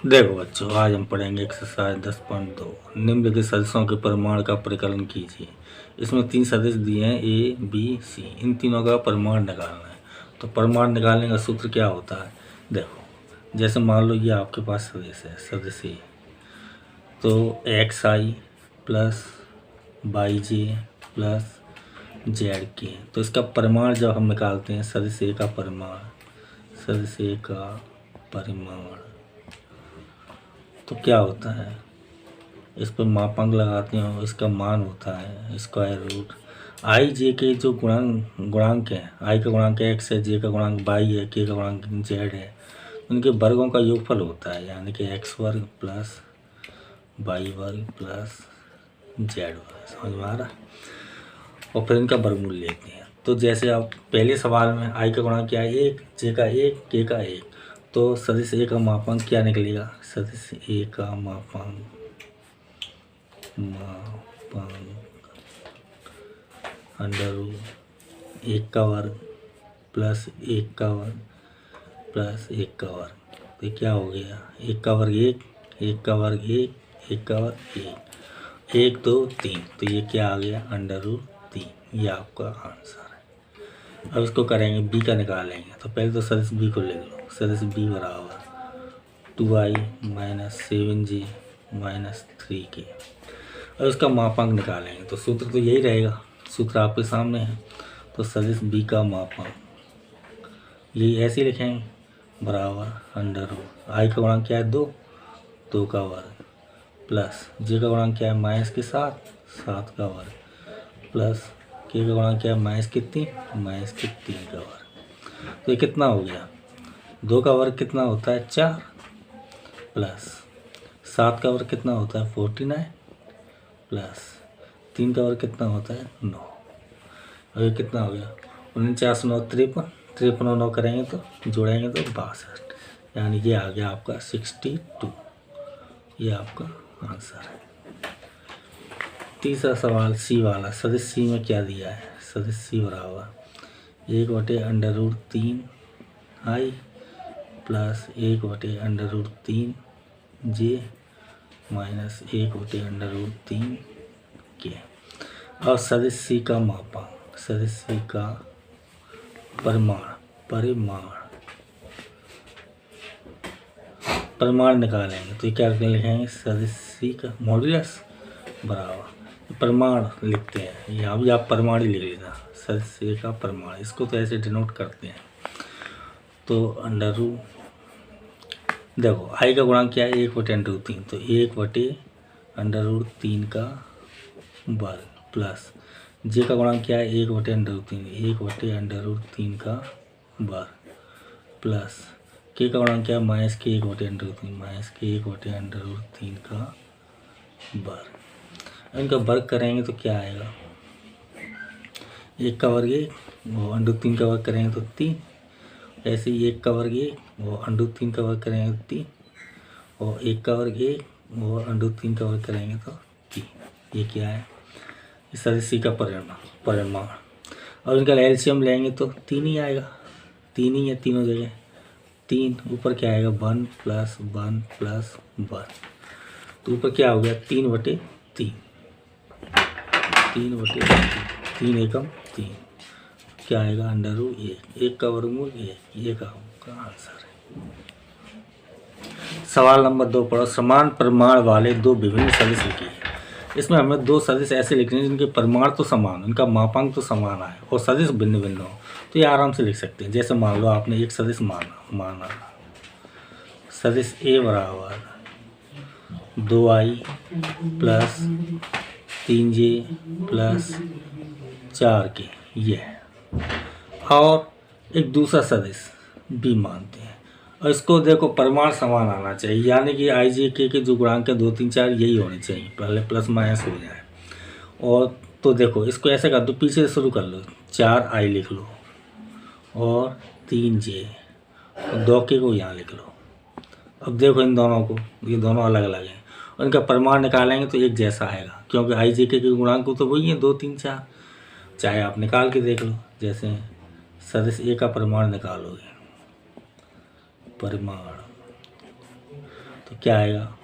देखो बच्चों, आज हम पढ़ेंगे एक्सरसाइज 10.2 निम्नलिखित सदस्यों के परिमाण का परिकलन कीजिए। इसमें 3 सदस्य दिए हैं ए बी सी, इन तीनों का परिमाण निकालना है। तो परिमाण निकालने का सूत्र क्या होता है? देखो, जैसे मान लो ये आपके पास सदस्य है, सदस्य ए, तो एक्स आई प्लस वाई जे प्लस जेड के, तो इसका परिमाण जब हम निकालते हैं सदस्य ए का परिमाण, सदस्य ए का परिमाण, तो क्या होता है, इस पर मापांक लगाते हैं, इसका मान होता है स्क्वायर रूट आई जे के जो गुणांक है, आई का गुणांक एक्स है, जे का गुणांक वाई है, के का गुणांक जेड है, उनके वर्गों का योगफल होता है, यानी कि एक्स वर्ग प्लस वाई वर्ग प्लस जेड वर्ग। समझ में आ रहा है? और फिर इनका वर्गमूल लेते हैं। तो जैसे आप पहले सवाल में आई का गुणांक क्या है, 1, जे का 1, के का 1, तो सदिश ए का मापांक क्या निकलेगा? सदिश ए का मापांक अंडर रूट 1 का वर्ग प्लस 1 का वर्ग प्लस 1 का वर्ग, तो क्या हो गया? 1 का वर्ग 1, 1 का वर्ग 1, 1 का वर्ग 1, 1 2 3, तो ये क्या आ गया? Under root 3। ये आपका आंसर है। अब इसको करेंगे, बी का निकालेंगे, तो पहले तो सदिश बी को लिख लो। सदिश बी बराबर 2i minus 7j minus 3k। और उसका मापांक निकालेंगे, तो सूत्र तो यही रहेगा, सूत्र आपके सामने है। तो सदिश बी का मापांक यही ऐसे लिखेंगे, बराबर अंडर रूट आई का गुणांक क्या है? 2, 2 का वर्ग प्लस जे का गुणांक क्या है? माइनस के 7, 7 का वर्ग प्लस के का गुणांक क्या है? माइनस के 3, माइनस के 3 का वर्ग। तो ये कितना हो गया? 2 का वर्ग कितना होता है? 4 प्लस 7 का वर्ग कितना होता है? 49 प्लस 3 का वर्ग कितना होता है? 9। और ये कितना हो गया? 49 9 53, 53 और 9 करेंगे तो जोड़ेंगे तो 62, यानी ये आ गया आपका 62। ये आपका आंसर है। तीसरा सवाल सी वाला, सदिश सी में क्या दिया है? सदिश सी बराबर 1/√3 आई प्लस 1/√3 जे माइनस 1/√3 के। और सदिश सी का मापांक, सदिश सी का परिमाण निकालेंगे, तो क्या लिखेंगे? सदिश सी का मॉड्यूलस बराबर परिमाण लिखते हैं, यहाँ भी आप परिमाण ही लिख लेना, सदिश सी का परिमाण, इसको तो ऐसे डिनोट करते हैं। तो अंडर रूट, देखो आई का गुणांक क्या है? 1/√3, तो 1/√3 का वर्ग प्लस जे का गुणांक क्या है? 1/√3, 1/√3 का वर्ग प्लस के का गुणांक क्या है? माइनस के 1/√3, माइनस के 1/√3 का वर्ग। इनका वर्ग करेंगे तो क्या आएगा? 1 का वर्ग 1, वो √3 का वर्ग करेंगे तो 3, ऐसे ही 1 का वर्ग 1, वो √3 का वर्ग करेंगे तो 3, और 1 का वर्ग 1, वो √3 का वर्ग करेंगे तो 3। ये क्या है? इस सदिश सी का परिमाण। और इनका एलसीएम लेंगे तो 3 ही आएगा, 3 ही है तीनों जगह। 3 ऊपर क्या आएगा? 1 प्लस 1 प्लस 1, तो ऊपर क्या हो गया? 3/3, 3/3, 3 एकम 3, क्या आएगा? अंडर रूट 1, 1 का वर्गमूल 1, ये का आंसर है। सवाल नंबर 2 पढ़ो, समान परिमाण वाले दो विभिन्न सदिश लिखिए। इसमें हमें 2 सदिश ऐसे लिखने हैं जिनके परिमाण तो समान, उनका मापांक तो समान आए और सदिश भिन्न भिन्न हो, तो ये आराम से लिख सकते हैं। जैसे मान लो आपने एक सदिश माना सदिश ए बराबर 2i plus 3j plus 4k, ये है। और एक दूसरा सदिश बी मानते हैं, और इसको देखो परिमाण समान आना चाहिए, यानी कि आई जे के जो गुणांक है 2 3 4 यही होने चाहिए, पहले प्लस माइनस हो जाए। और तो देखो इसको ऐसे कर दो, पीछे से शुरू कर लो, 4i लिख लो और 3j और 2k को यहाँ लिख लो। अब देखो इन दोनों को, ये दोनों अलग अलग हैं, और इनका परिमाण निकालेंगे तो एक जैसा आएगा, क्योंकि आई जे के गुणांक तो वही है 2 3 4, चाहे आप निकाल के देख लो। जैसे सदिश ए का परिमाण निकालोगे, परिमाण तो क्या आएगा,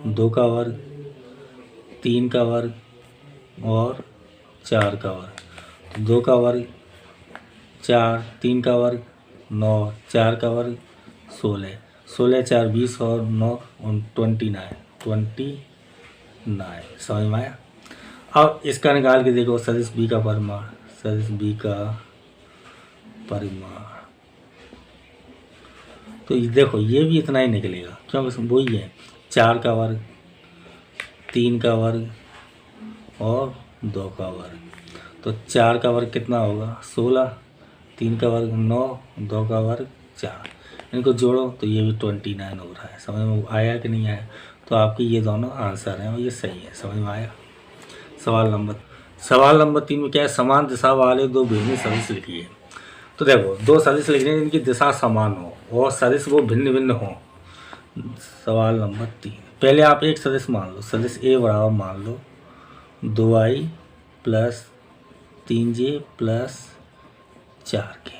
2 का वर्ग, 3 का वर्ग और 4 का वर्ग। 2 का वर्ग 4, 3 का वर्ग 9, 4 का वर्ग 16, 16 4 20 और 9 29। समझ में आया। अब इसका निकाल के देखो सदिश बी का परिमाण, सदिश बी का परिमाण। तो देखो ये भी इतना ही निकलेगा, क्योंकि वही है 4 का वर्ग, 3 का वर्ग और 2 का वर्ग। तो 4 का वर्ग कितना होगा 16, 3 का वर्ग 9, 2 का वर्ग 4। इनको जोड़ो तो ये भी 29 हो रहा है। समझ में आया कि नहीं आया। तो आपके ये दोनों आंसर हैं और ये सही है। समझ में आया। सवाल नंबर 3 में क्या है, समान दिशा वाले दो भिन्न सदिश लिखिए। तो देखो दो सदिश लिखने हैं जिनकी दिशा समान हो और सदिश वो भिन्न भिन्न हो। सवाल नंबर 3, पहले आप एक सदिश मान लो, सदिश ए बराबर मान लो 2i plus 3j plus 4k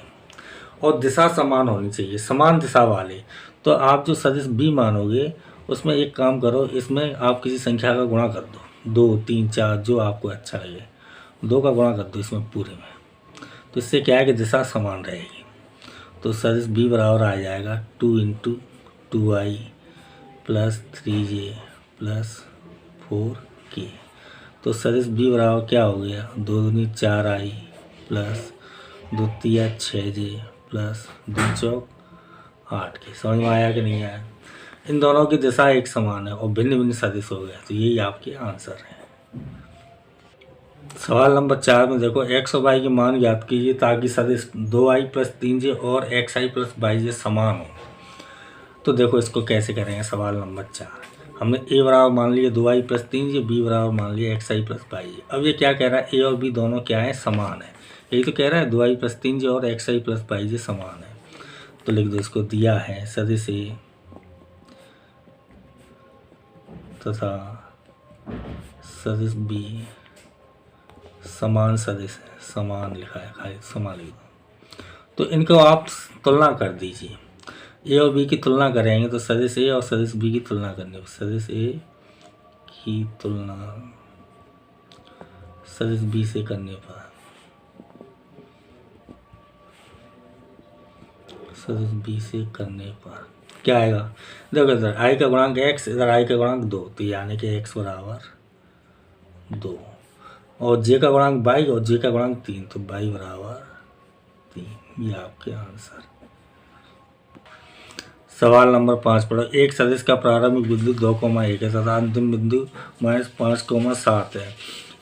और दिशा समान होनी चाहिए, समान दिशा वाले। तो आप जो सदिश बी मानोगे उसमें एक काम करो, इसमें आप किसी संख्या का गुणा कर दो, 2 3 4 जो आपको अच्छा लगे, 2 का गुणा कर दो इसमें पूरे में। तो इससे क्या है कि दिशा समान रहेगी। तो सदिश बी बराबर आ जाएगा 2 × 2i plus 3j plus 4k। तो सदिश बी बराबर क्या हो गया, 2 दूनी 4i प्लस 2 तिया 6j प्लस 2 चौक 8k। समझ में आया कि नहीं आया। इन दोनों की दिशा एक समान है और भिन्न भिन्न सदिश हो गया। तो यही आपके आंसर है। सवाल नंबर 4 में देखो x और y के मान ज्ञात कीजिए ताकि सदिश 2i प्लस 3j और xi प्लस yj समान हो। तो देखो इसको कैसे करेंगे। सवाल नंबर 4 हमने a बराबर मान लिया 2i प्लस 3j, b बराबर मान लिया xi प्लस yj। अब ये क्या कह रहा है, a और b दोनों क्या है, समान है। यही तो कह रहा है 2i प्लस 3j और xi प्लस yj समान है। तो लिख दो, इसको दिया है सदिश a तथा सदिश b समान सदिश है, समान लिखा है, खाली समान लिख दो। तो इनको आप तुलना कर दीजिए, ए और बी की तुलना करेंगे तो सदिश ए और सदिश बी की तुलना करनी है। सदिश ए की तुलना सदिश बी से करने पर सदिश बी से करने पर क्या आएगा, देखो इधर आई का गुणांक x, इधर आई का गुणांक 2, तो यानी कि x बराबर 2 और j का गुणांक y और j का गुणांक 3, तो y बराबर 3। ये आपके आंसर। सवाल नंबर 5 पढ़ो, एक सदिश का प्रारंभिक बिंदु 2,1 है तथा अंतिम बिंदु -5,7 है।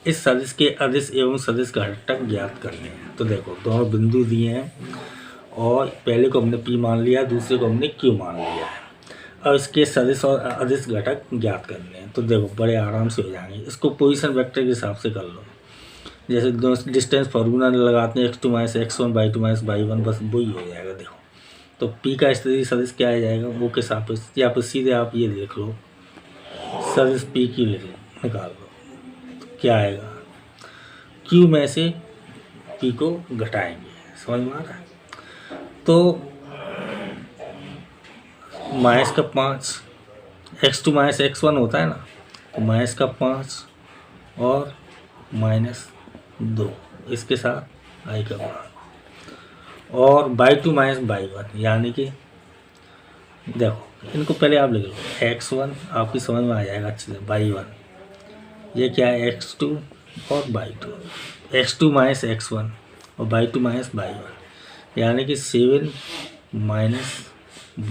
इस सदिश के अदिश एवं सदिश घटक ज्ञात करने हैं। तो देखो दोनों बिंदु दिए हैं और पहले को हमने P मान लिया, दूसरे को हमने Q मान लिया है। अब इसके सदिश और अदिश घटक ज्ञात करने हैं। तो देखो बड़े आराम से हो जाएंगे। इसको पोजीशन वेक्टर के हिसाब से कर लो, जैसे डिस्टेंस फार्मूला लगाते हैं x2 - x1 y2 - y1, बस वही हो जाएगा। देखो तो P का स्थिति सदिश क्या आ जाएगा, वो के सापेक्ष, या फिर सीधे आप ये देख लो सदिश P Q निकाल लो, तो क्या आएगा, Q में से P को घटाएंगे। समझ में आ रहा है। तो -5 x2 - x1 होता है ना, तो -5 और -2 इसके साथ i का गुणा और y2 - y1, यानी कि देखो इनको पहले आप लिख लो, x1 आपकी समझ में आ जाएगा अच्छे से, y1 ये क्या है x2 और y2, x2 - x1 और y2 - y1, यानी कि 7 -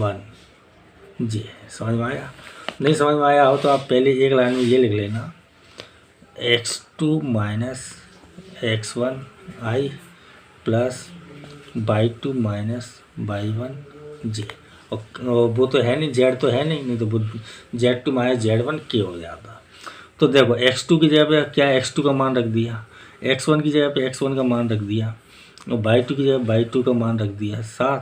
1 जी। समझ में आया। नहीं समझ में आया हो तो आप पहले एक लाइन में ये लिख लेना, x2 - x1 i plus y2 - y1 j। और वो तो है नहीं, z तो है नहीं तो z2 - z1 k हो जाता। तो देखो x2 की जगह पे क्या x2 का मान रख दिया, x1 की जगह पे x1 का मान रख दिया और y2 की जगह y2 का मान रख दिया, साथ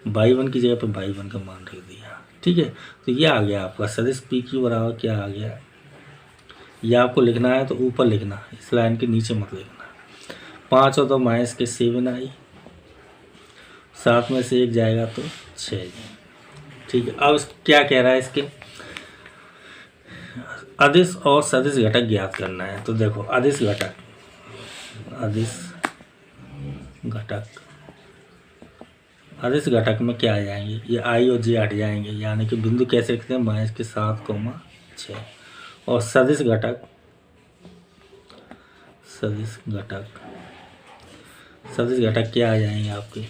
y1 की जगह पे y1 का मान रख दिया। ठीक है। तो ये आ गया आपका सदिश पी क्यू बराबर क्या आ गया, ये आपको लिखना है तो ऊपर लिखना, इस लाइन के नीचे मत लिखना। 5 और 2 माइनस के 7 आई, 7 में से 1 जाएगा तो 6। ठीक है। अब क्या कह रहा है इसके, अदिश और सदिश घटक ज्ञात करना है। तो देखो अदिश घटक अदिश घटक में क्या आ जाएंगे, ये आई और जे हट जाएंगे, यानी कि बिंदु कैसे लिखते हैं, माइनस के 7,6। और सदिश घटक क्या आ जाएंगे आपके,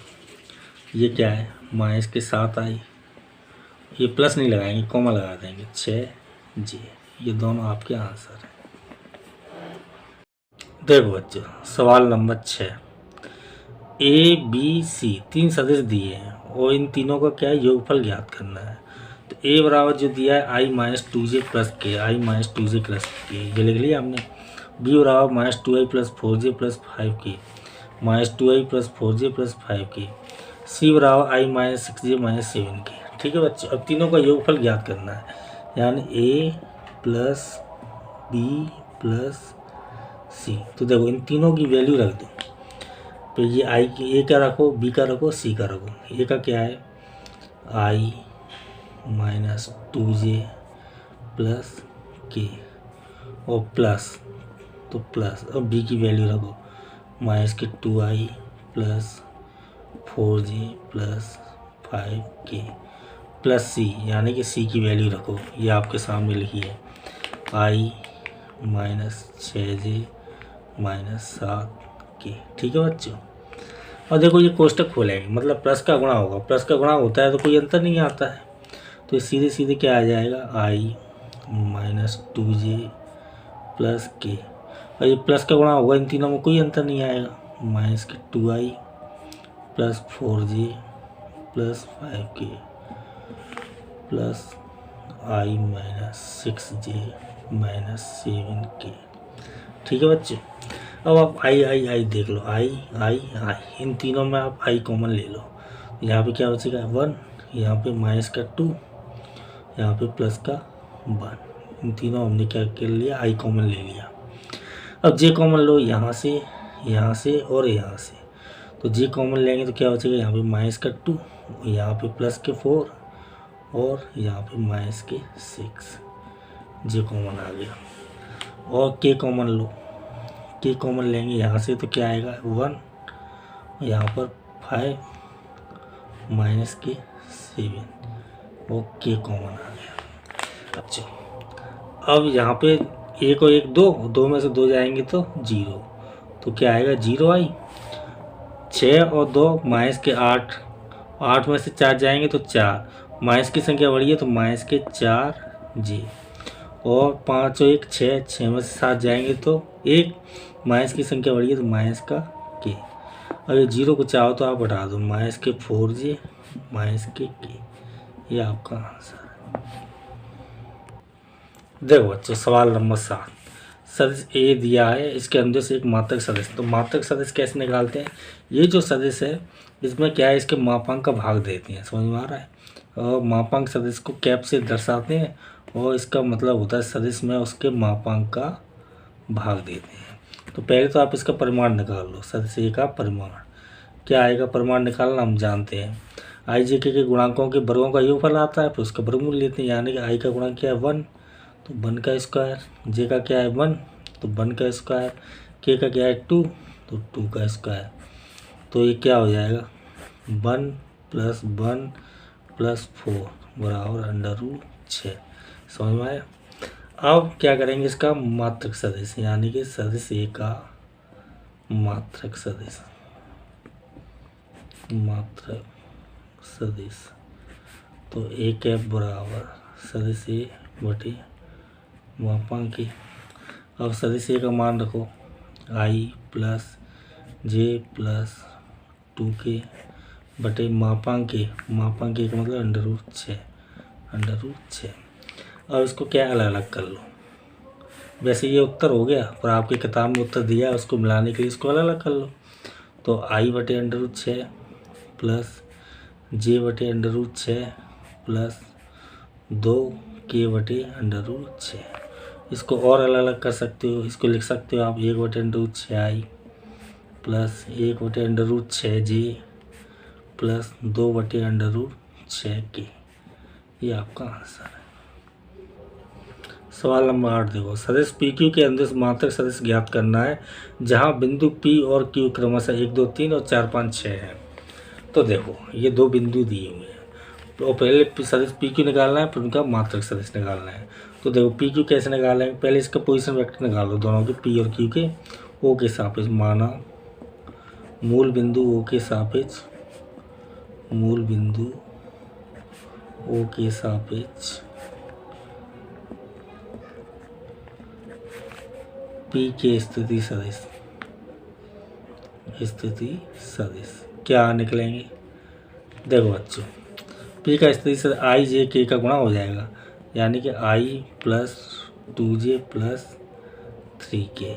ये क्या है, माइनस के 7i, ये प्लस नहीं लगाएंगे, कॉमा लगा देंगे, 6j। ये दोनों आपके आंसर हैं। देखो बच्चों सवाल नंबर 6, ABC 3 सदिश दिए हैं और इन तीनों का क्या है, योगफल ज्ञात करना है। तो A बराबर जो दिया है i माइनस 2j प्लस के, ये लिख लिया हमने। B बराबर minus 2i plus 4j plus 5k, minus 2i plus 4j plus 5k। C बराबर i minus 6j minus 7k। ठीक है बच्चों, अब तीनों का योगफल ज्ञात करना है, यानी A plus B plus C। तो देखो इन तीनों की वैल्यू रख दो। तो ये आई की, ए का रखो, बी का रखो, सी का रखो। ए का क्या है, आई माइनस 2j प्लस के और प्लस, तो प्लस, और बी की वैल्यू रखो माइनस के 2i plus 4j plus 5k plus सी, यानी कि सी की वैल्यू रखो, ये आपके सामने लिखी है, आई माइनस 6j माइनस 7k। ठीक है बच्चों, और देखो ये कोष्टक खोलेंगे, मतलब प्लस का गुणा होगा, प्लस का गुणा होता है तो कोई अंतर नहीं आता है, तो ये सीधे सीधे क्या आ जाएगा, आई माइनस 2j प्लस के, और ये प्लस का गुणा होगा, इन तीनों में कोई अंतर नहीं आएगा, माइनस के 2i plus 4j plus 5k plus I minus 6j minus 7k। ठीक है बच्चे, अब आप आई देख लो, आई इन तीनों में आप आई कॉमन ले लो, यहाँ पे क्या बचेगा 1, यहाँ पे माइनस का 2, यहाँ पे प्लस का 1। इन तीनों हमने क्या कर लिया, आई कॉमन ले लिया। अब जे कॉमन लो, यहाँ से और यहाँ से, तो जे कॉमन लेंगे तो क्या बचेगा, यहाँ पे माइनस का 2, यहाँ पे प्लस के 4 और यहाँ पे माइनस के 6, जे कॉमन आ गया। और के कॉमन लो, के कॉमन लेंगे यहाँ से तो क्या आएगा 1, यहाँ पर 5 माइनस के 7 और के कॉमन आ गया। अच्छा अब यहाँ पे 1 और 1 2 में से 2 जाएंगे तो 0, तो क्या आएगा 0i। 6 और 2 माइनस के 8 में से 4 जाएंगे तो 4, माइनस की संख्या बढ़ी है तो माइनस के 4j। और 5 और 1 6 में से 7 जाएंगे तो 1, माइनस की संख्या बढ़ी है तो माइनस का के। अगर 0 को चाहो तो आप हटा दो, माइनस के 4j माइनस के ये आपका आंसर है। देखो बच्चों सवाल नंबर 7, सदिश ए दिया है, इसके अंदर से एक मात्रक सदिश। तो मात्रक सदिश कैसे निकालते हैं, ये जो सदिश है इसमें क्या है, इसके मापांक का भाग देते हैं, समझ में आ रहा है। और मापांक सदिश को कैप से दर्शाते हैं और इसका मतलब होता है सदिश में उसके मापांक का भाग देते हैं। तो पहले तो आप इसका परिमाण निकाल लो, सदिश ए का परिमाण क्या आएगा, परिमाण निकालना हम जानते हैं, आई जे के गुणांकों के वर्गों का योगफल आता है, फिर उसका वर्गमूल लेते हैं, यानी कि आई का गुणांक क्या है 1, तो 1 का स्क्वायर, जे का क्या है 1, तो 1 का स्क्वायर, के का क्या है 2, तो 2 का स्क्वायर। तो ये क्या हो जाएगा 1 प्लस 1 प्लस 4 बराबर √6। समझ में आया। अब क्या करेंगे, इसका मात्रक सदिश, यानी कि सदिश ए का मात्रक सदिश, तो ए कैप बराबर सदिश ए बटे मापांक ए। अब सदिश ए का मान रखो, आई प्लस जे प्लस 2k बटे मापांक ए का मतलब √6। अब इसको क्या अलग अलग कर लो, वैसे ये उत्तर हो गया पर आपकी किताब में उत्तर दिया है, उसको मिलाने के लिए इसको अलग अलग कर लो। तो आई बटे √6 प्लस जे बटे √6 प्लस 2k बटे √6। इसको और अलग अलग कर सकते हो, इसको लिख सकते हो आप 1 बटे √6i प्लस 1 बटे √6j प्लस 2 बटे √6k। ये आपका आंसर है। सवाल नंबर 8 देखो, सदिश पी क्यू के अंदर मात्रक सदिश ज्ञात करना है जहां बिंदु पी और क्यू क्रमशः 1 2 3 और 4 5 6 है। तो देखो ये दो बिंदु दिए हुए हैं, तो पहले सदिश पी क्यू निकालना है, फिर उनका मात्रक सदिश निकालना है। तो देखो पी क्यू कैसे निकालेंगे, पहले इसका पोजीशन वेक्टर निकाल लो दोनों के, पी और क्यू के ओ के सापेक्ष, माना मूल बिंदु ओ के सापेक्ष, मूल बिंदु ओ के सापेक्ष पी के स्थिति सदिश, स्थिति सदिश क्या निकलेंगे। देखो बच्चों, पी का स्थिति सदिश आई जे के का गुणा हो जाएगा, यानी कि आई प्लस 2j प्लस 3k।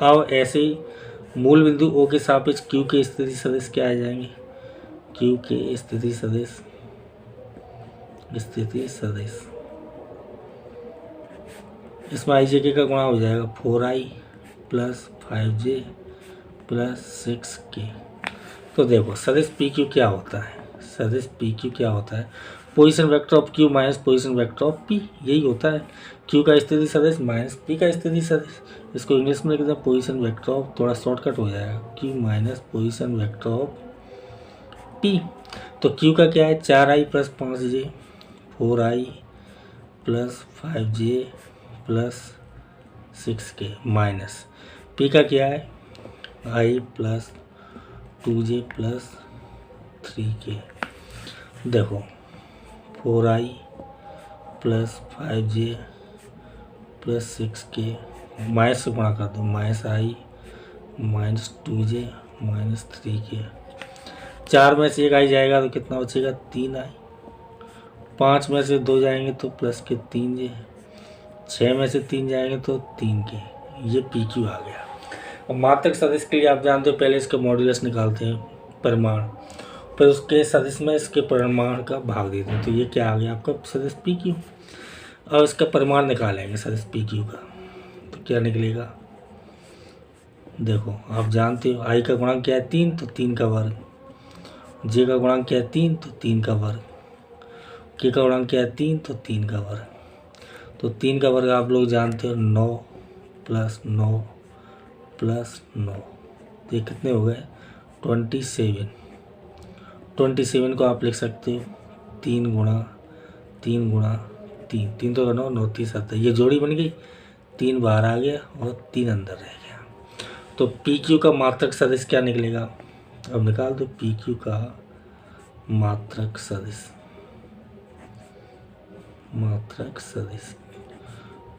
अब ऐसे ही मूल बिंदु ओ के सापेक्ष क्यू के स्थिति सदिश क्या आ जाएंगे, क्यू के स्थिति सदिश, स्थिति सदिश इसमें आई जे के का गुणा हो जाएगा 4i plus 5j plus 6k। तो देखो सदिश पी क्यू क्या होता है, सदिश पी क्यू क्या होता है, position vector of Q minus position vector of P, यही होता है। क्यू का स्थिति सदिश माइनस पी का स्थिति सदिश, इसको इंग्लिश में लिखते हैं पोजीशन वेक्टर ऑफ, थोड़ा शॉर्टकट हो जाएगा, Q minus position vector of P. तो क्यू का क्या है 4i plus 5j, 4i plus 5j plus 6k, minus P का क्या है i plus 2j plus 3k। देखो 4i plus 5j plus 6k, minus से गुणा कर दो, minus i minus 2j minus 3k। 4 में से 1 आई जाएगा तो कितना बचेगा 3i, 5 में से 2 जाएंगे तो प्लस के 3j, 6 में से 3 जाएंगे तो 3k। ये पी क्यू आ गया। और मात्रक सदिश के लिए आप जानते हो पहले इसका मॉड्यूलस निकालते हैं, परिमाण, फिर उसके सदिश में इसके परिमाण का भाग देते हैं। तो ये क्या आ गया आपका सदिश पी क्यू। अब इसका परिमाण निकालेंगे सदिश पी क्यू का, तो क्या निकलेगा, देखो आप जानते हो आई का गुणांक क्या है 3, तो 3 का वर्ग, जे का गुणांक क्या है 3, तो 3 का वर्ग, के का गुणांक क्या है 3, तो 3 का वर्ग। तो 3 का वर्ग आप लोग जानते हो 9 प्लस 9 प्लस 9, तो ये कितने हो गए 27। 27 को आप लिख सकते हो 3 गुणा 3 गुणा 3, 3 तो 9 9 3 7, ये जोड़ी बन गई, 3 बाहर आ गया और 3 अंदर रह गया। तो पी क्यू का मात्रक सदिश क्या निकलेगा, अब निकाल दो पी क्यू का मात्रक सदिश, मात्रक सदिश।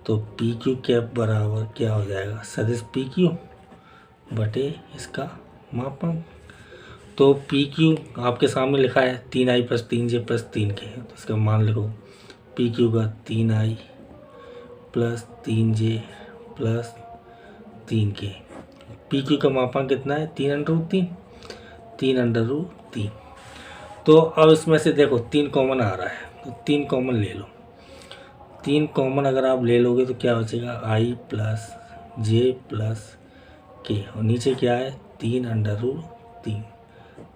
तो पी क्यू के बराबर क्या हो जाएगा, सदिश पी क्यू बटे इसका मापांक। तो पी क्यू आपके सामने लिखा है 3i plus 3j plus 3k, तो इसका मान लिखो पी क्यू का 3i plus 3j plus 3k। P Q का मापांक कितना है 3√3, 3√3। तो अब इसमें से देखो 3 कॉमन आ रहा है, तो 3 कॉमन ले लो, 3 कॉमन अगर आप ले लोगे तो क्या बचेगा i प्लस जे प्लस के, और नीचे क्या है 3√3,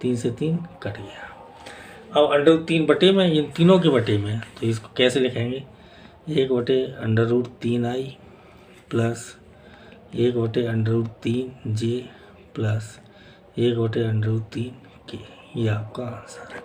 3 से 3 कट गया। अब √3 बटे में, इन तीनों के बटे में, तो इसको कैसे लिखेंगे 1 बटे √3i प्लस 1 बटे √3j प्लस 1 बटे √3k, ये आपका आंसर है।